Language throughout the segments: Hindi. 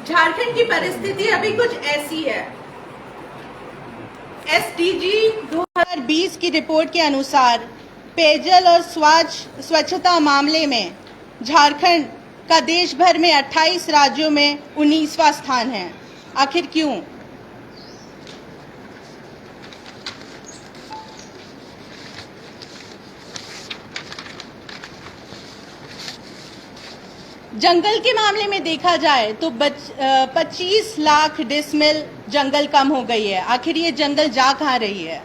झारखंड की परिस्थिति अभी कुछ ऐसी है। एसडीजी 2020 की रिपोर्ट के अनुसार पेयजल और स्वच्छता मामले में झारखंड का देश भर में 28 राज्यों में 19वां स्थान है। आखिर क्यों? जंगल के मामले में देखा जाए तो 25 लाख डिसमिल जंगल कम हो गई है। आखिर ये जंगल जा कहाँ रही है?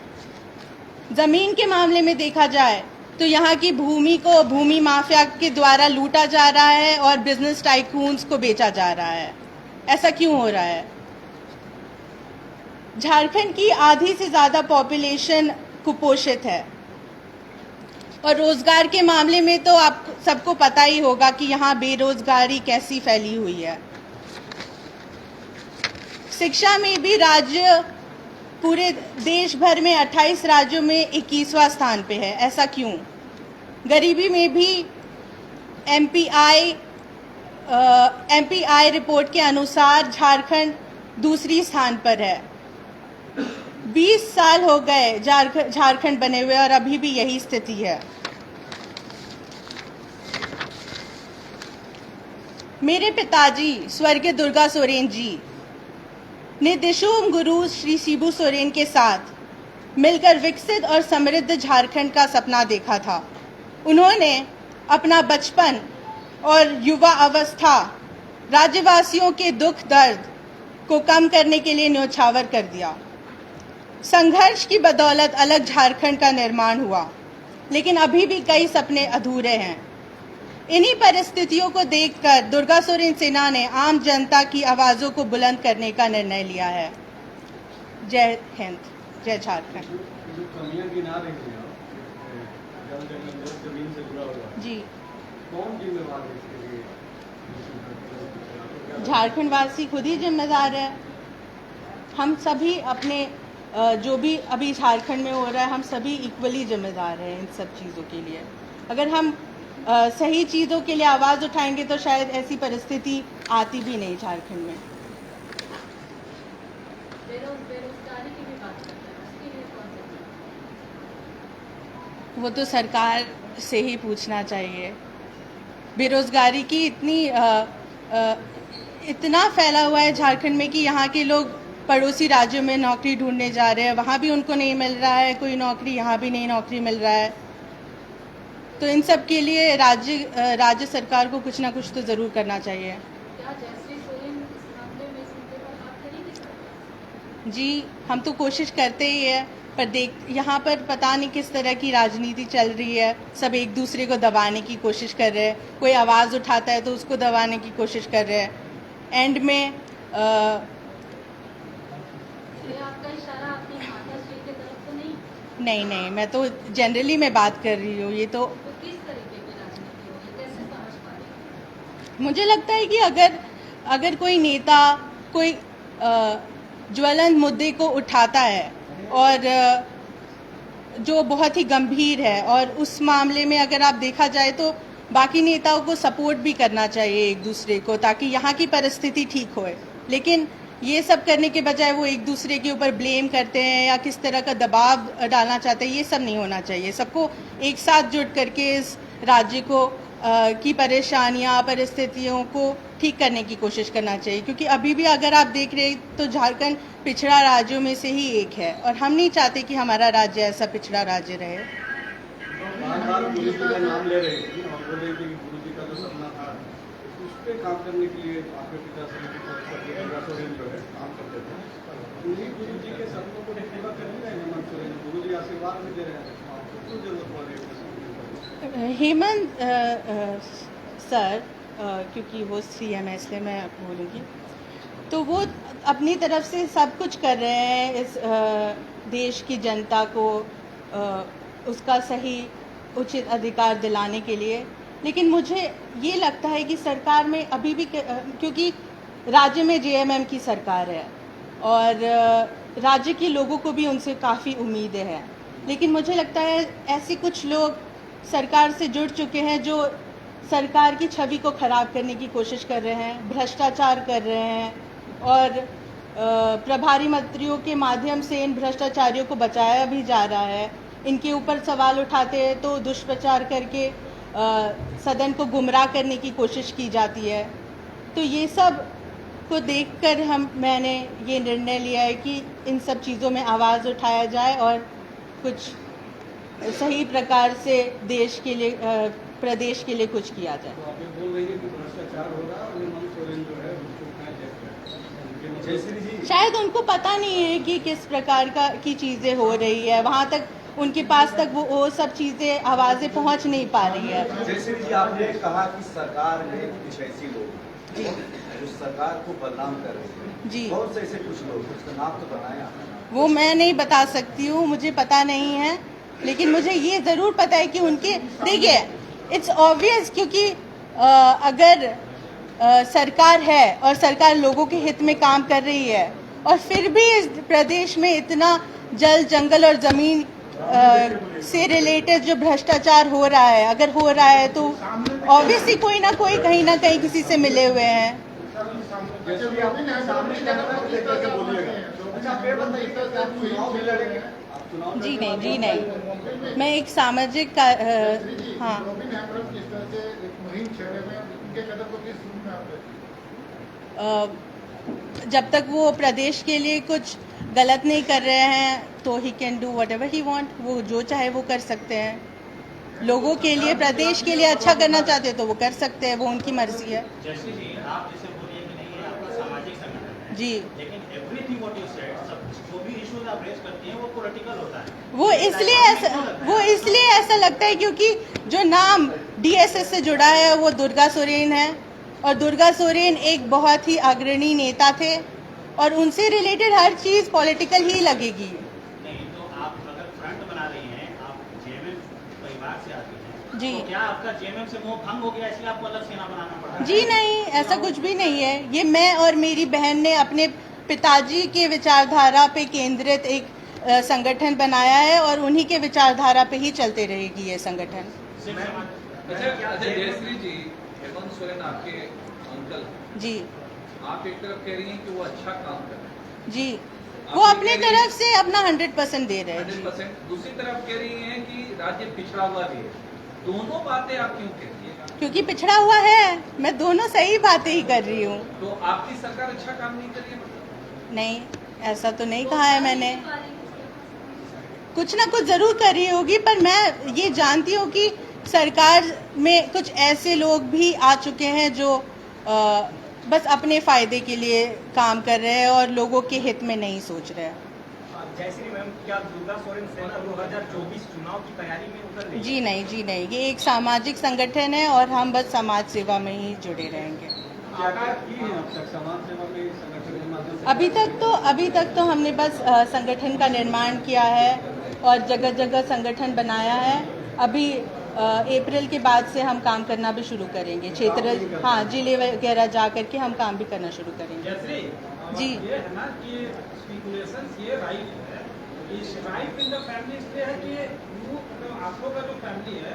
जमीन के मामले में देखा जाए तो यहाँ की भूमि को भूमि माफिया के द्वारा लूटा जा रहा है और बिजनेस टाइकून्स को बेचा जा रहा है। ऐसा क्यों हो रहा है? झारखंड की आधी से ज्यादा पॉपुलेशन कुपोषित है और रोजगार के मामले में तो आप सबको पता ही होगा कि यहाँ बेरोजगारी कैसी फैली हुई है। शिक्षा में भी राज्य पूरे देश भर में 28 राज्यों में 21वां स्थान पे है। ऐसा क्यों? गरीबी में भी एमपीआई रिपोर्ट के अनुसार झारखंड दूसरी स्थान पर है। 20 साल हो गए झारखंड बने हुए और अभी भी यही स्थिति है। मेरे पिताजी स्वर्गीय दुर्गा सोरेन जी ने दिशोम गुरु श्री शिबू सोरेन के साथ मिलकर विकसित और समृद्ध झारखंड का सपना देखा था। उन्होंने अपना बचपन और युवा अवस्था राज्यवासियों के दुख दर्द को कम करने के लिए न्योछावर कर दिया। संघर्ष की बदौलत अलग झारखंड का निर्माण हुआ, लेकिन अभी भी कई सपने अधूरे हैं। इन्हीं परिस्थितियों को देखकर दुर्गा सोरेन सेना ने आम जनता की आवाज़ों को बुलंद करने का निर्णय लिया है। जय हिंद, जय झारखंड। जी, कौन जिम्मेदार है इसके लिए? झारखंड वासी खुद ही जिम्मेदार है। हम सभी अपने जो भी अभी झारखंड में हो रहा है, हम सभी इक्वली जिम्मेदार हैं इन सब चीज़ों के लिए। अगर हम सही चीज़ों के लिए आवाज़ उठाएंगे तो शायद ऐसी परिस्थिति आती भी नहीं झारखंड में। बेरोजगारी की भी बात करते हैं, उसके लिए कौन सा? वो तो सरकार से ही पूछना चाहिए। बेरोजगारी की इतना फैला हुआ है झारखंड में कि यहाँ के लोग पड़ोसी राज्यों में नौकरी ढूंढने जा रहे हैं, वहाँ भी उनको नहीं मिल रहा है कोई नौकरी, यहाँ भी नहीं नौकरी मिल रहा है। तो इन सब के लिए राज्य सरकार को कुछ ना कुछ तो ज़रूर करना चाहिए। क्या जयश्री सोरेन इस मामले में इस मुद्दे पर बात करेगी? जी, हम तो कोशिश करते ही है, पर यहाँ पर पता नहीं किस तरह की राजनीति चल रही है। सब एक दूसरे को दबाने की कोशिश कर रहे हैं। कोई आवाज़ उठाता है तो उसको दबाने की कोशिश कर रहे हैं। एंड में आपका इशारा आपकी माता श्री की तरफ तो नहीं? नहीं, मैं तो जनरली मैं बात कर रही हूँ। ये तो किस तरीके की राजनीति होगी, कैसे समझ पा रही हैं? मुझे लगता है कि अगर कोई नेता कोई ज्वलंत मुद्दे को उठाता है और जो बहुत ही गंभीर है, और उस मामले में अगर आप देखा जाए तो बाकी नेताओं को सपोर्ट भी करना चाहिए एक दूसरे को, ताकि यहाँ की परिस्थिति ठीक होए। लेकिन ये सब करने के बजाय वो एक दूसरे के ऊपर ब्लेम करते हैं या किस तरह का दबाव डालना चाहते हैं, ये सब नहीं होना चाहिए। सबको एक साथ जुट करके इस राज्य को की परेशानियां परिस्थितियों को ठीक करने की कोशिश करना चाहिए, क्योंकि अभी भी अगर आप देख रहे हैं तो झारखंड पिछड़ा राज्यों में से ही एक है और हम नहीं चाहते कि हमारा राज्य ऐसा पिछड़ा राज्य रहे। बार-बार गुरु जी का नाम ले रही थी और बोल रही थी कि गुरु जी का जो सपना था उस पे काम करने के लिए आपके पिताश्री दुर्गा सोरेन जो है काम करते थे। उन्हीं गुरु जी के सपनों को पूरा कर नहीं रहे हेमंत सोरेन। गुरु जी आशीर्वाद भी दे रहे हैं, आपको क्यों जरूरत पड़ रही है? हेमंत सर क्योंकि वो सीएम है इसलिए मैं बोलूँगी, तो वो अपनी तरफ से सब कुछ कर रहे हैं इस देश की जनता को उसका सही उचित अधिकार दिलाने के लिए। लेकिन मुझे ये लगता है कि सरकार में अभी भी, क्योंकि राज्य में जेएमएम की सरकार है और राज्य के लोगों को भी उनसे काफ़ी उम्मीदें हैं, लेकिन मुझे लगता है ऐसे कुछ लोग सरकार से जुड़ चुके हैं जो सरकार की छवि को खराब करने की कोशिश कर रहे हैं, भ्रष्टाचार कर रहे हैं और प्रभारी मंत्रियों के माध्यम से इन भ्रष्टाचारियों को बचाया भी जा रहा है। इनके ऊपर सवाल उठाते हैं तो दुष्प्रचार करके सदन को गुमराह करने की कोशिश की जाती है। तो ये सब को देखकर मैंने ये निर्णय लिया है कि इन सब चीज़ों में आवाज़ उठाया जाए और कुछ सही प्रकार से देश के लिए प्रदेश के लिए कुछ किया जाए। तो आप ये बोल रही है कि भ्रष्टाचार हो रहा है और हेमंत सोरेन जो है उसको क्या देख रहे हैं? जयश्री जी, शायद उनको पता नहीं है कि किस प्रकार की चीज़ें हो रही है, वहाँ तक उनके पास तक वो सब चीज़ें आवाज़ें पहुँच नहीं पा रही है। जयश्री जी, आपने कहा कि सरकार में कुछ ऐसे लोग जी जो सरकार को बदनाम कर रहे हैं, जी, बहुत से ऐसे कुछ लोग, उसका नाम तो बनाया। वो मैं नहीं बता सकती हूँ, मुझे पता नहीं है, लेकिन मुझे ये ज़रूर पता है कि उनके, देखिए इट्स ऑब्वियस, क्योंकि अगर सरकार है और सरकार लोगों के हित में काम कर रही है और फिर भी इस प्रदेश में इतना जल जंगल और ज़मीन से रिलेटेड जो भ्रष्टाचार हो रहा है, अगर हो रहा है तो ऑब्वियसली कोई ना कोई कहीं ना कहीं किसी से मिले हुए हैं। जयश्री आप सामने कैमरा को देख करके बोलिएगा। अच्छा, आप ये बताइए कि आप चुनाव भी लड़ेंगे? आप चुनाव जी लड़ने नहीं, जी वाले नहीं, मैं एक सामाजिक हाँ, जब तक वो प्रदेश के लिए कुछ गलत नहीं कर रहे हैं तो he can do what ever he want, वो जो चाहे वो कर सकते हैं। लोगों के लिए, प्रदेश के लिए अच्छा करना चाहते हैं तो वो कर सकते हैं, वो उनकी मर्जी है। जैसे जी आप जैसे बोलिए कि नहीं, ये आपका सामाजिक संगठन है जी, लेकिन एवरीथिंग व्हाट यू सेड, सब जो भी इश्यूज आप रेज करती हैं वो पॉलिटिकल होता है। वो इसलिए ऐसा लगता है क्योंकि जो नाम डीएसएस से जुड़ा है वो दुर्गा सोरेन है और दुर्गा सोरेन एक बहुत ही अग्रणी नेता थे और उनसे रिलेटेड हर चीज़ पॉलिटिकल ही लगेगी। नहीं तो आप अगर फ्रंट बना रही हैं, आप जेएमएम परिवार से आती हैं, जी। तो क्या आपका जेएमएम से मोह भंग हो गया इसलिए आपको अलग सेना बनाना पड़ा? जी नहीं, ऐसा कुछ भी नहीं है। ये मैं और मेरी बहन ने अपने पिताजी के विचारधारा पे केंद्रित एक संगठन बनाया है और उन्हीं के विचारधारा पे ही चलते रहेगी ये संगठन। सिर्फ समाज- अच्छा जयश्री जी, हेमंत सोरेन आपके अंकल, जी आप एक तरफ कह रही हैं कि वो अच्छा काम कर रहे हैं, जी, वो अपने तरफ से अपना 100% दे रहे हैं। 100%, दूसरी तरफ कह रही हैं कि राज्य पिछड़ा हुआ भी है। दोनों बातें आप क्यों कह रही है? क्योंकि पिछड़ा हुआ है, मैं दोनों सही बातें ही कर रही हूँ। तो आपकी सरकार अच्छा काम नहीं कर रही है मतलब? नहीं, ऐसा तो नहीं कहा है मैंने। कुछ ना कुछ ज़रूर कर रही होगी, पर मैं ये जानती हूँ कि सरकार में कुछ ऐसे लोग भी आ चुके हैं जो बस अपने फ़ायदे के लिए काम कर रहे हैं और लोगों के हित में नहीं सोच रहे हैं। जयश्री मैम, क्या दुर्गा सोरेन सेना 2024 चुनाव की तैयारी में उतर रही है? जी नहीं, जी नहीं, ये एक सामाजिक संगठन है और हम बस समाज सेवा में ही जुड़े रहेंगे। क्या क्या की है अब तक समाज सेवा में इस संगठन के माध्यम से? अभी तक तो हमने बस संगठन का निर्माण किया है और जगह जगह संगठन बनाया है। अभी अप्रैल के बाद से हम काम करना भी शुरू करेंगे, क्षेत्र, हाँ, जिले वगैरह जा करके हम काम भी करना शुरू करेंगे। जयश्री जी। ये है ना कि स्पीकुलेशंस, ये राइट है, इस राइट इन द फैमिली इसलिए है कि आप लोग का जो फैमिली है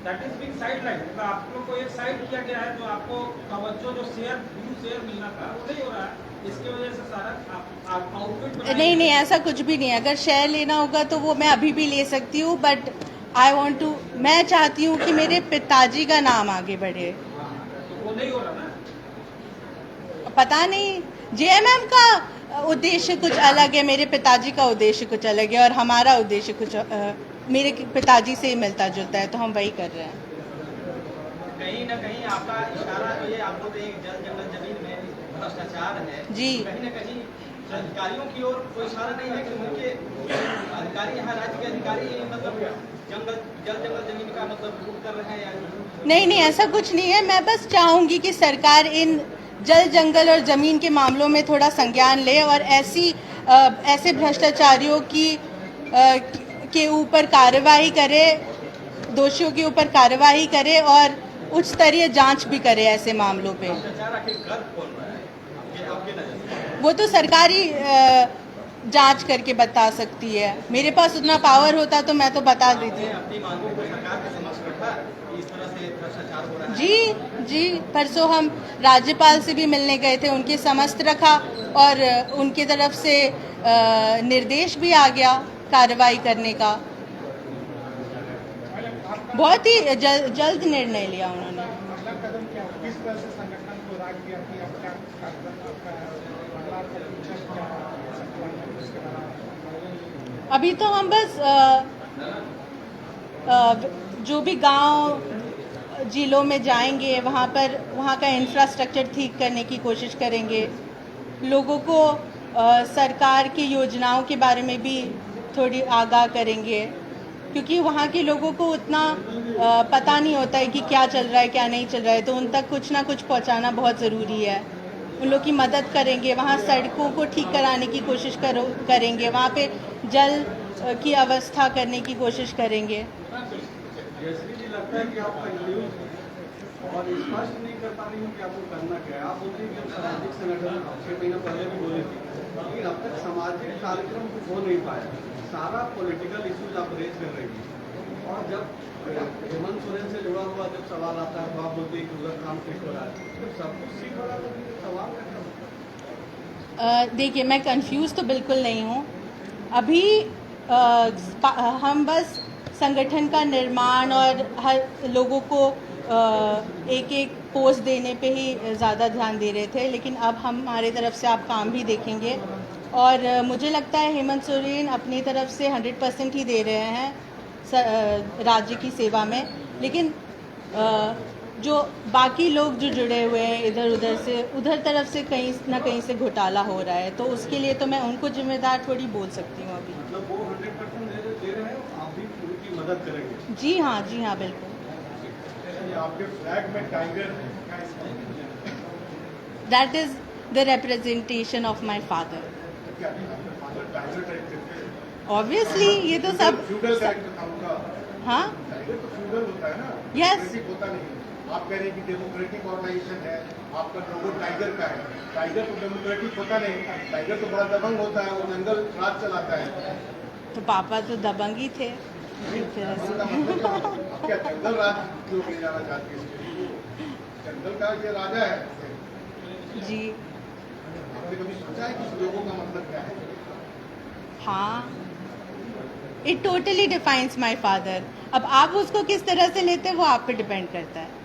that is big side line, मतलब आप लोग को एक साइड किया गया है, जो आपको तवज्जो जो शेयर मिलना था वो नहीं हो रहा है, इसकी वजह से सारा आउटपुट नहीं नहीं, ऐसा कुछ भी नहीं है। अगर शेयर लेना होगा तो वो मैं अभी भी ले सकती हूँ, बट मैं चाहती हूँ कि मेरे पिताजी का नाम आगे बढ़े। तो वो नहीं हो रहा ना। पता नहीं, जेएमएम का उद्देश्य कुछ अलग है, मेरे पिताजी का उद्देश्य कुछ अलग है और हमारा उद्देश्य कुछ मेरे पिताजी से ही मिलता जुलता है, तो हम वही कर रहे हैं। कहीं ना कहीं आपका इशारा तो ये, आप लोग एक जल जंगल जमीन में भ्रष्टाचार है जी। कहीं ना कहीं अधिकारियों की ओर कोई इशारा नहीं है कि उनके अधिकारी, यहाँ राज्य के अधिकारी मतलब जल जंगल जमीन का मतलब लूट कर रहे हैं या नहीं नहीं, ऐसा कुछ नहीं है। मैं बस चाहूँगी कि सरकार इन जल जंगल और ज़मीन के मामलों में थोड़ा संज्ञान ले और ऐसे भ्रष्टाचारियों के ऊपर कार्रवाई करे, दोषियों के ऊपर कार्रवाई करे और उच्च स्तरीय जांच भी करे ऐसे मामलों पे। भ्रष्टाचार आखिर कर कौन रहा है आपके नजर से? वो तो सरकारी जांच करके बता सकती है। मेरे पास उतना पावर होता तो मैं तो बता देती। अपनी मांगों को सरकार के समक्ष रखा, इस तरह से भ्रष्टाचार विचार हो रहा है? जी, परसों हम राज्यपाल से भी मिलने गए थे, उनके समस्त रखा और उनकी तरफ से निर्देश भी आ गया कार्रवाई करने का। बहुत ही जल्द निर्णय लिया उन्होंने। अगला कदम क्या होगा? किस तरह से संगठन को राग दिया कि अब क्या आपका अगला फ्यूचर क्या हो सकता है इसके बारे में? अभी तो हम बस जो भी गांव जिलों में जाएंगे वहाँ का इंफ्रास्ट्रक्चर ठीक करने की कोशिश करेंगे, लोगों को सरकार की योजनाओं के बारे में भी थोड़ी आगाह करेंगे, क्योंकि वहाँ के लोगों को उतना पता नहीं होता है कि क्या चल रहा है क्या नहीं चल रहा है, तो उन तक कुछ ना कुछ पहुँचाना बहुत ज़रूरी है। उन लोग की मदद करेंगे, वहाँ सड़कों को ठीक कराने की कोशिश करेंगे, वहाँ पे जल की अवस्था करने की कोशिश करेंगे। जैसे जी लगता है कि आप कंफ्यूज और स्पष्ट नहीं कर पा रही हूँ कि आपको करना क्या है। आप बोलते हैं कि हम सामाजिक संगठन 6 महीने पहले भी बोले थे, लेकिन अब तक सामाजिक कार्यक्रम कुछ हो नहीं पाया, सारा पॉलिटिकल इश्यूज आप रेज कर रही हैं। और जब हेमंत सोरेन से जुड़ा हुआ जब सवाल आता है तो आप बोलते हैं कि उधर काम ठीक हो रहा है, जब सब कुछ ठीक हो रहा है तो सवाल क्या? देखिए, मैं कंफ्यूज तो बिल्कुल नहीं हूँ। अभी हम बस संगठन का निर्माण और हर लोगों को एक एक पोस्ट देने पे ही ज़्यादा ध्यान दे रहे थे, लेकिन अब हमारे तरफ से आप काम भी देखेंगे और मुझे लगता है हेमंत सोरेन अपनी तरफ से 100% ही दे रहे हैं राज्य की सेवा में, लेकिन जो बाकी लोग जो जुड़े हुए हैं उधर तरफ से कहीं ना कहीं से घोटाला हो रहा है, तो उसके लिए तो मैं उनको जिम्मेदार थोड़ी बोल सकती हूँ अभी। मतलब वो 100% दे रहे हैं, आप भी उनकी मदद करेंगे? जी हाँ, बिल्कुल। आपके फ्लैग में टाइगर है, that is the representation of my father. क्या आपके फादर टाइगर टाइप थे? ऑब्वियसली, ये तो सब फ्यूडल कैरेक्टर था उनका। हाँ, टाइगर तो फ्यूडल होता है ना, Yes. डेमोक्रेटिक होता नहीं। आप कह रहे हैं कि डेमोक्रेटिक ऑर्गेनाइजेशन है, आपका लोगो टाइगर का है। टाइगर तो डेमोक्रेटिक होता नहीं, टाइगर तो बड़ा दबंग होता है, वो जंगल राज चलाता है। तो पापा तो दबंग ही थे एक तरह से। इसका मतलब क्या है? आप क्या जंगल राज क्यों ले जाना चाहती है? जंगल का ये राजा है। जी आपने कभी सोचा है कि इस लोगों का मतलब क्या है? हाँ, it totally defines my father. अब आप उसको किस तरह से लेते हैं वो आप पे डिपेंड करता है।